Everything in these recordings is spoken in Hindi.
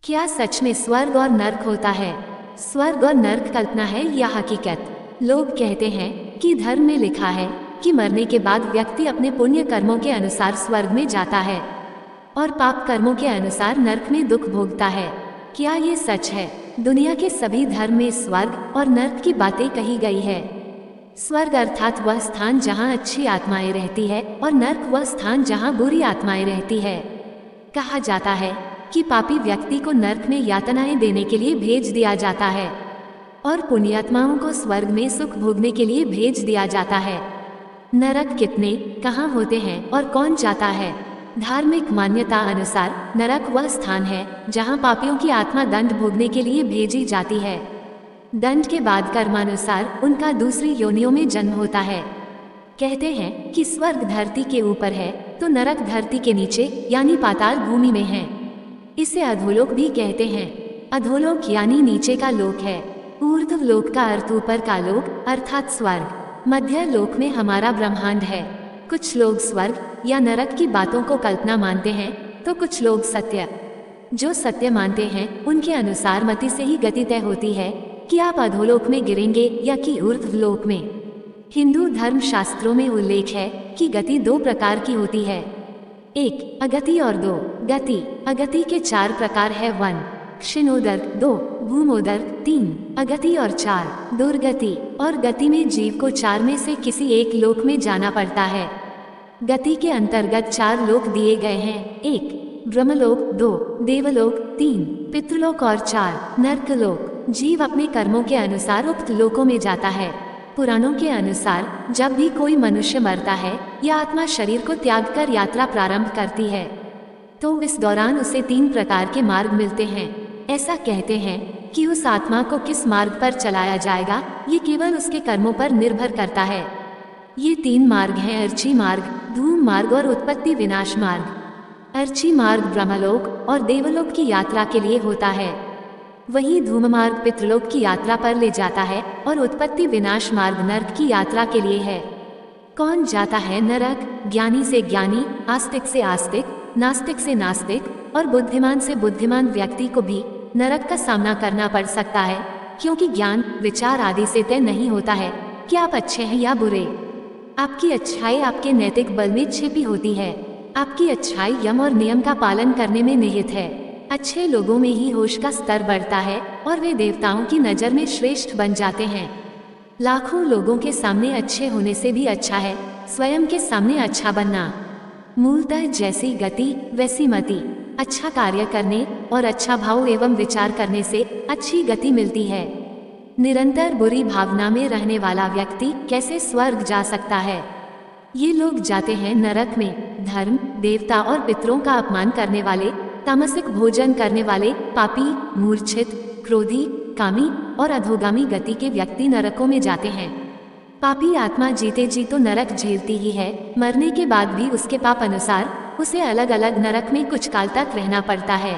क्या सच में स्वर्ग और नर्क होता है? स्वर्ग और नर्क कल्पना है या हकीकत? लोग कहते हैं कि धर्म में लिखा है कि मरने के बाद व्यक्ति अपने पुण्य कर्मों के अनुसार स्वर्ग में जाता है और पाप कर्मों के अनुसार नर्क में दुख भोगता है। क्या ये सच है? दुनिया के सभी धर्म में स्वर्ग और नर्क की बातें कही गई है। स्वर्ग अर्थात वह स्थान जहाँ अच्छी आत्माएं रहती है और नर्क वह स्थान जहाँ बुरी आत्माएं रहती है। कहा जाता है कि पापी व्यक्ति को नर्क में यातनाएं देने के लिए भेज दिया जाता है और पुण्यात्माओं को स्वर्ग में सुख भोगने के लिए भेज दिया जाता है। नरक कितने, कहाँ होते हैं और कौन जाता है? धार्मिक मान्यता अनुसार नरक वह स्थान है जहाँ पापियों की आत्मा दंड भोगने के लिए भेजी जाती है। दंड के बाद कर्मानुसार उनका दूसरी योनियों में जन्म होता है। कहते हैं कि स्वर्ग धरती के ऊपर है तो नरक धरती के नीचे यानी पाताल भूमि में है। इसे अधोलोक भी कहते हैं। अधोलोक यानी नीचे का लोक है। ऊर्ध्व लोक का अर्थ ऊपर का लोक अर्थात स्वर्ग। मध्य लोक में हमारा ब्रह्मांड है। कुछ लोग स्वर्ग या नरक की बातों को कल्पना मानते हैं तो कुछ लोग सत्य। जो सत्य मानते हैं उनके अनुसार मति से ही गति तय होती है कि आप अधोलोक में गिरेंगे या कि ऊर्ध्व लोक में। हिंदू धर्म शास्त्रों में उल्लेख है कि गति दो प्रकार की होती है, एक अगति और दो गति। अगति के चार प्रकार है, 1 क्षीणोदर, 2 भूमोदर, 3 अगति और 4 दुर्गति। और गति में जीव को चार में से किसी एक लोक में जाना पड़ता है। गति के अंतर्गत 4 लोक दिए गए हैं, 1 ब्रह्मलोक, 2 देवलोक, 3 पितृलोक और 4 नर्कलोक। जीव अपने कर्मों के अनुसार उक्त लोकों में जाता है। पुराणों के अनुसार जब भी कोई मनुष्य मरता है या आत्मा शरीर को त्याग कर यात्रा प्रारंभ करती है तो इस दौरान उसे 3 प्रकार के मार्ग मिलते हैं। ऐसा कहते हैं कि उस आत्मा को किस मार्ग पर चलाया जाएगा ये केवल उसके कर्मों पर निर्भर करता है। ये 3 मार्ग हैं, अर्ची मार्ग, धूम मार्ग और उत्पत्ति विनाश मार्ग। अर्ची मार्ग ब्रह्मलोक और देवलोक की यात्रा के लिए होता है, वहीं धूम मार्ग पितृलोक की यात्रा पर ले जाता है और उत्पत्ति विनाश मार्ग नरक की यात्रा के लिए है। कौन जाता है नरक? ज्ञानी से ज्ञानी, आस्तिक से आस्तिक, नास्तिक से नास्तिक और बुद्धिमान से बुद्धिमान व्यक्ति को भी नरक का सामना करना पड़ सकता है, क्योंकि ज्ञान विचार आदि से तय नहीं होता है कि आप अच्छे हैं या बुरे। आपकी अच्छाई आपके नैतिक बल में छिपी होती है। आपकी अच्छाई यम और नियम का पालन करने में निहित है। अच्छे लोगों में ही होश का स्तर बढ़ता है और वे देवताओं की नज़र में श्रेष्ठ बन जाते हैं। लाखों लोगों के सामने अच्छे होने से भी अच्छा है स्वयं के सामने अच्छा बनना। मूलतः जैसी गति वैसी मति। अच्छा कार्य करने और अच्छा भाव एवं विचार करने से अच्छी गति मिलती है। निरंतर बुरी भावना में रहने वाला व्यक्ति कैसे स्वर्ग जा सकता है? ये लोग जाते हैं नरक में। धर्म, देवता और पितरों का अपमान करने वाले, तामसिक भोजन करने वाले, पापी, मूर्छित, क्रोधी, कामी और अधोगामी गति के व्यक्ति नरकों में जाते हैं। पापी आत्मा जीते जी तो नरक झेलती ही है, मरने के बाद भी उसके पाप अनुसार उसे अलग अलग नरक में कुछ काल तक रहना पड़ता है।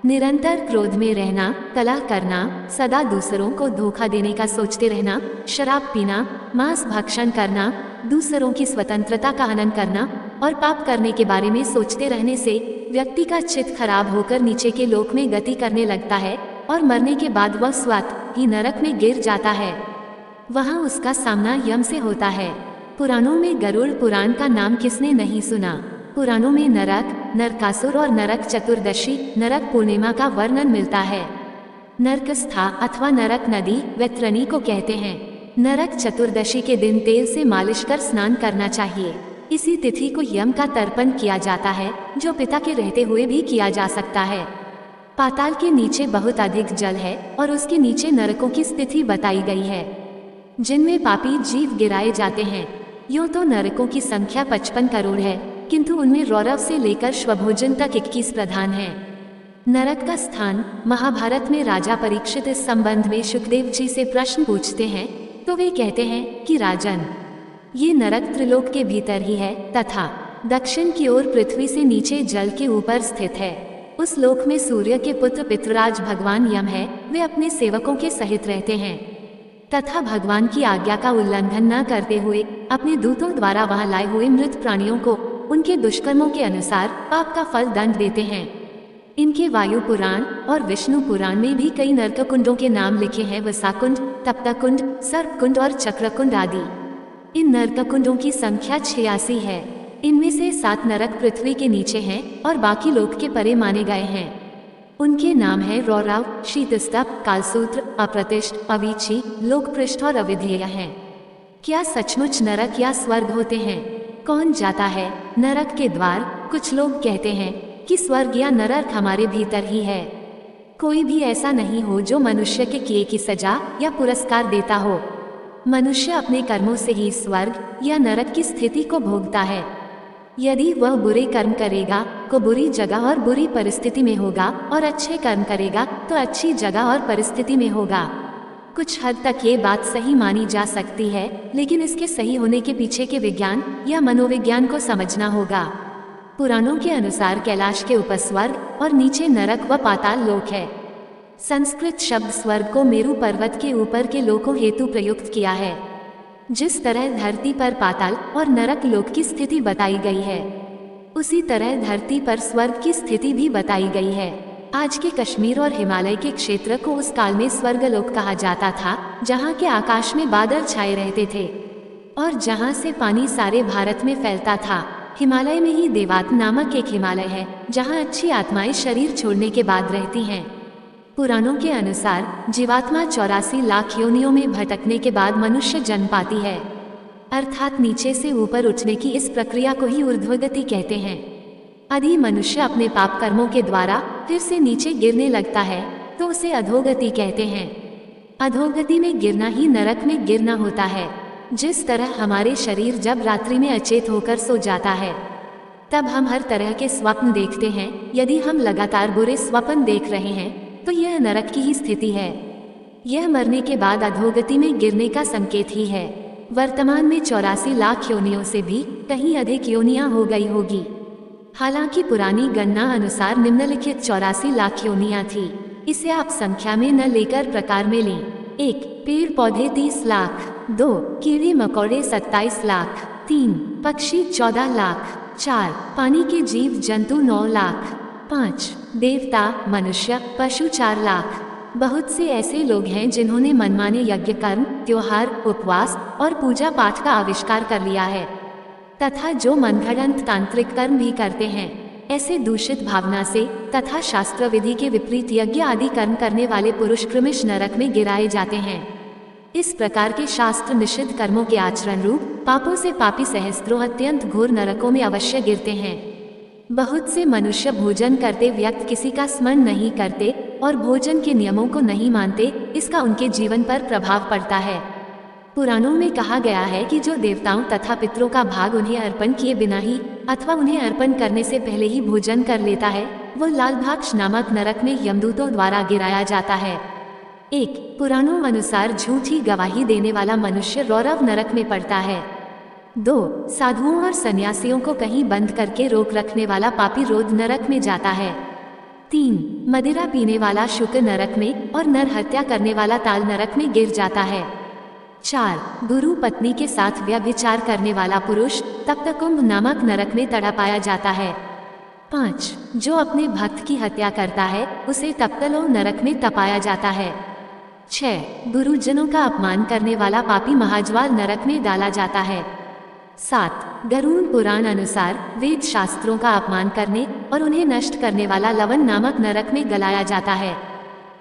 निरंतर क्रोध में रहना, कलह करना, सदा दूसरों को धोखा देने का सोचते रहना, शराब पीना, मांस भक्षण करना, दूसरों की स्वतंत्रता का हनन करना और पाप करने के बारे में सोचते रहने से व्यक्ति का चित्त खराब होकर नीचे के लोक में गति करने लगता है और मरने के बाद वह स्वतः ही नरक में गिर जाता है। वहाँ उसका सामना यम से होता है। पुराणों में गरुड़ पुराण का नाम किसने नहीं सुना? पुराणों में नरक, नरकासुर और नरक चतुर्दशी, नरक पूर्णिमा का वर्णन मिलता है। नरकस्था अथवा नरक नदी वैतरणी को कहते हैं। नरक चतुर्दशी के दिन तेल से मालिश कर स्नान करना चाहिए। इसी तिथि को यम का तर्पण किया जाता है, जो पिता के रहते हुए भी किया जा सकता है। पाताल के नीचे बहुत अधिक जल है और उसके नीचे नरकों की स्थिति बताई गई है, जिनमें पापी जीव गिराए जाते हैं। यूं तो नरकों की संख्या 55 करोड़ है, किंतु उनमें रौरव से लेकर श्वभोजन तक 21 प्रधान हैं। नरक का स्थान महाभारत में राजा परीक्षित इस संबंध में शुकदेव जी से प्रश्न पूछते हैं तो वे कहते हैं कि राजन, ये नरक त्रिलोक के भीतर ही है तथा दक्षिण की ओर पृथ्वी से नीचे जल के ऊपर स्थित है। उस लोक में सूर्य के पुत्र पितृराज भगवान यम है, वे अपने सेवकों के सहित रहते हैं तथा भगवान की आज्ञा का उल्लंघन न करते हुए अपने दूतों द्वारा वहां लाए हुए मृत प्राणियों को उनके दुष्कर्मों के अनुसार पाप का फल दंड देते हैं। इनके वायु पुराण और विष्णु पुराण में भी कई नरक कुंडों के नाम लिखे हैं, वसाकुंड, तप्तकुंड, सर्पकुंड और चक्रकुंड आदि। इन नरक कुंडों की संख्या 86 है। इनमें से 7 नरक पृथ्वी के नीचे हैं और बाकी लोक के परे माने गए हैं। उनके नाम हैं रौरव, शीतस्तप, कालसूत्र, अप्रतिष्ठ, अवीची, लोकपृष्ठ और अविधेय हैं। क्या सचमुच नरक या स्वर्ग होते हैं? कौन जाता है नरक के द्वार? कुछ लोग कहते हैं कि स्वर्ग या नरक हमारे भीतर ही है। कोई भी ऐसा नहीं हो जो मनुष्य के किए की सजा या पुरस्कार देता हो। मनुष्य अपने कर्मों से ही स्वर्ग या नरक की स्थिति को भोगता है। यदि वह बुरे कर्म करेगा तो बुरी जगह और बुरी परिस्थिति में होगा, और अच्छे कर्म करेगा तो अच्छी जगह और परिस्थिति में होगा। कुछ हद तक ये बात सही मानी जा सकती है, लेकिन इसके सही होने के पीछे के विज्ञान या मनोविज्ञान को समझना होगा। पुराणों के अनुसार कैलाश के ऊपर स्वर्ग और नीचे नरक व पाताल लोक है। संस्कृत शब्द स्वर्ग को मेरु पर्वत के ऊपर के लोकों हेतु प्रयुक्त किया है। जिस तरह धरती पर पाताल और नरक लोक की स्थिति बताई गई है, उसी तरह धरती पर स्वर्ग की स्थिति भी बताई गई है। आज के कश्मीर और हिमालय के क्षेत्र को उस काल में स्वर्गलोक कहा जाता था, जहाँ के आकाश में बादल छाए रहते थे और जहाँ से पानी सारे भारत में फैलता था। हिमालय में ही देवात नामक एक हिमालय है, जहाँ अच्छी आत्माएं शरीर छोड़ने के बाद रहती हैं। पुराणों के अनुसार जीवात्मा 84 लाख योनियों में भटकने के बाद मनुष्य जन्म पाती है, अर्थात नीचे से ऊपर उठने की इस प्रक्रिया को ही ऊर्ध्वगति कहते हैं। यदि मनुष्य अपने पाप कर्मों के द्वारा फिर से नीचे गिरने लगता है तो उसे अधोगति कहते हैं। अधोगति में गिरना ही नरक में गिरना होता है। जिस तरह हमारे शरीर जब रात्रि में अचेत होकर सो जाता है, तब हम हर तरह के स्वप्न देखते हैं। यदि हम लगातार बुरे स्वप्न देख रहे हैं तो यह नरक की ही स्थिति है। यह मरने के बाद अधोगति में गिरने का संकेत ही है। वर्तमान में 84 लाख योनियों से भी कहीं अधिक योनियां हो गई होगी। हालांकि पुरानी गणना अनुसार निम्नलिखित 84 लाख योनियां थी। इसे आप संख्या में न लेकर प्रकार में लें। 1. पेड़ पौधे 30 लाख। 2. कीड़े मकोड़े 27 लाख। 3. पक्षी 14 लाख। 4. पानी के जीव जंतु 9 लाख। 5. देवता, मनुष्य, पशु 4 लाख। बहुत से ऐसे लोग हैं जिन्होंने मनमाने यज्ञ कर्म, त्योहार, उपवास और पूजा पाठ का आविष्कार कर लिया है, तथा जो मनगढ़ंत तांत्रिक कर्म भी करते हैं। ऐसे दूषित भावना से तथा शास्त्र विधि के विपरीत यज्ञ आदि कर्म करने वाले पुरुष क्रमश नरक में गिराए जाते हैं। इस प्रकार के शास्त्र निषिद्ध कर्मों के आचरण रूप पापों से पापी सहस्त्रों अत्यंत घोर नरकों में अवश्य गिरते हैं। बहुत से मनुष्य भोजन करते व्यक्त किसी का स्मरण नहीं करते और भोजन के नियमों को नहीं मानते। इसका उनके जीवन पर प्रभाव पड़ता है। पुराणों में कहा गया है कि जो देवताओं तथा पितरों का भाग उन्हें अर्पण किए बिना ही अथवा उन्हें अर्पण करने से पहले ही भोजन कर लेता है, वो लालभाक्ष नामक नरक में यमदूतों द्वारा गिराया जाता है। 1. पुराणों अनुसार झूठी गवाही देने वाला मनुष्य रौरव नरक में पड़ता है। 2. साधुओं और सन्यासियों को कहीं बंद करके रोक रखने वाला पापी रोध नरक में जाता है। 3. मदिरा पीने वाला शुक नरक में और नर हत्या करने वाला ताल नरक में गिर जाता है। 4. गुरु पत्नी के साथ व्यभिचार करने वाला पुरुष तप्तकुंभ नामक नरक में तड़पाया जाता है। 5. जो अपने भक्त की हत्या करता है उसे तप्तलोक नरक में तपाया जाता है। 6. गुरुजनों का अपमान करने वाला पापी महाज्वाल नरक में डाला जाता है। 7. गरुड़ पुराण अनुसार वेद शास्त्रों का अपमान करने और उन्हें नष्ट करने वाला लवन नामक नरक में गलाया जाता है।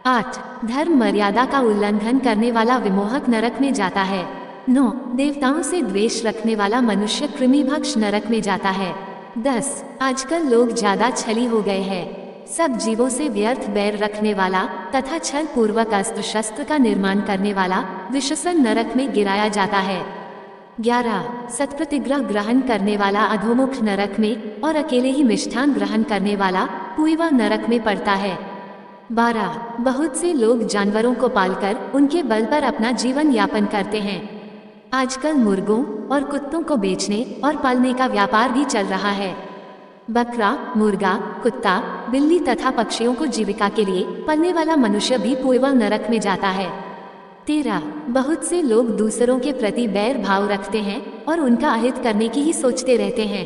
8. धर्म मर्यादा का उल्लंघन करने वाला विमोहक नरक में जाता है। 9. देवताओं से द्वेष रखने वाला मनुष्य कृमिभक्ष नरक में जाता है। 10. आजकल लोग ज्यादा छली हो गए हैं। सब जीवों से व्यर्थ बैर रखने वाला तथा छल पूर्वक अस्त्र शस्त्र का निर्माण करने वाला विषसन नरक में गिराया जाता है। 11. सत्प्रतिग्रह ग्रहण करने वाला अधोमुख नरक में और अकेले ही मिष्ठान ग्रहण करने वाला पुईवा नरक में पड़ता है। 12. बहुत से लोग जानवरों को पालकर उनके बल पर अपना जीवन यापन करते हैं। आजकल मुर्गों और कुत्तों को बेचने और पालने का व्यापार भी चल रहा है। बकरा, मुर्गा, कुत्ता, बिल्ली तथा पक्षियों को जीविका के लिए पालने वाला मनुष्य भी पुईवा नरक में जाता है। 13. बहुत से लोग दूसरों के प्रति बैर भाव रखते हैं और उनका अहित करने की ही सोचते रहते हैं।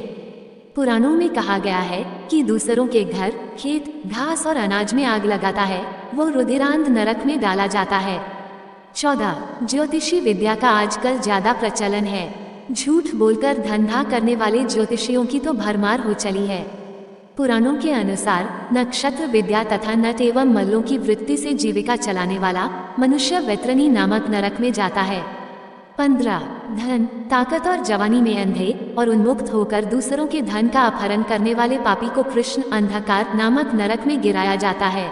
पुराणों में कहा गया है कि दूसरों के घर, खेत, घास और अनाज में आग लगाता है वो रुधिरांध नरक में डाला जाता है। 14. ज्योतिषी विद्या का आजकल ज्यादा प्रचलन है। झूठ बोलकर धंधा करने वाले ज्योतिषियों की तो भरमार हो चली है। पुराणों के अनुसार नक्षत्र विद्या तथा नट एवं मल्लों की वृत्ति से जीविका चलाने वाला मनुष्य वैतरणी नामक नरक में जाता है। 15. धन, ताकत और जवानी में अंधे और उन्मुक्त होकर दूसरों के धन का अपहरण करने वाले पापी को कृष्ण अंधकार नामक नरक में गिराया जाता है।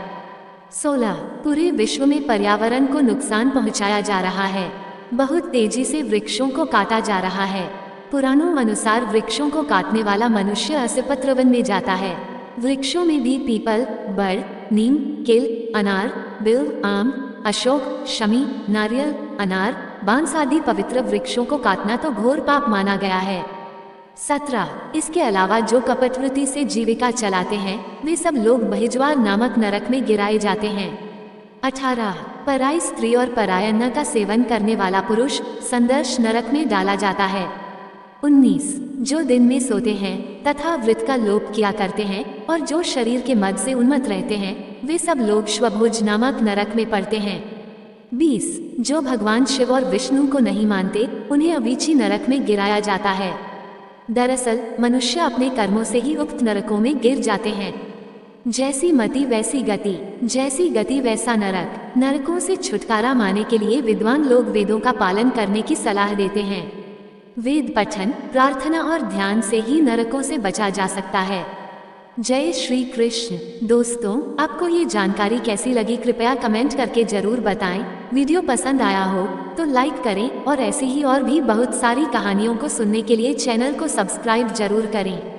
16. पूरे विश्व में पर्यावरण को नुकसान पहुंचाया जा रहा है। बहुत तेजी से वृक्षों को काटा जा रहा है। पुराणों अनुसार वृक्षों को काटने वाला मनुष्य असपत्र वन में जाता है। वृक्षों में भी पीपल, बड़, नीम, केल, अनार, बिल, आम, अशोक, शमी, नारियल, अनार, बांस आदि पवित्र वृक्षों को काटना तो घोर पाप माना गया है। 17. इसके अलावा जो कपटवृत्ति से जीविका चलाते हैं वे सब लोग बहिज्वार नामक नरक में गिराए जाते हैं। 18. पराई स्त्री और पराय अन्न का सेवन करने वाला पुरुष संदर्श नरक में डाला जाता है। 19. जो दिन में सोते हैं तथा वृत्त का लोप किया करते हैं और जो शरीर के मद से उन्मत्त रहते हैं वे सब लोग श्वभुज नामक नरक में पड़ते हैं। 20. जो भगवान शिव और विष्णु को नहीं मानते उन्हें अवीची नरक में गिराया जाता है। दरअसल मनुष्य अपने कर्मों से ही उक्त नरकों में गिर जाते हैं। जैसी मति वैसी गति, जैसी गति वैसा नरक। नरकों से छुटकारा पाने के लिए विद्वान लोग वेदों का पालन करने की सलाह देते हैं। वेद पठन, प्रार्थना और ध्यान से ही नरकों से बचा जा सकता है। जय श्री कृष्ण। दोस्तों, आपको ये जानकारी कैसी लगी कृपया कमेंट करके जरूर बताएं। वीडियो पसंद आया हो तो लाइक करें और ऐसी ही और भी बहुत सारी कहानियों को सुनने के लिए चैनल को सब्सक्राइब जरूर करें।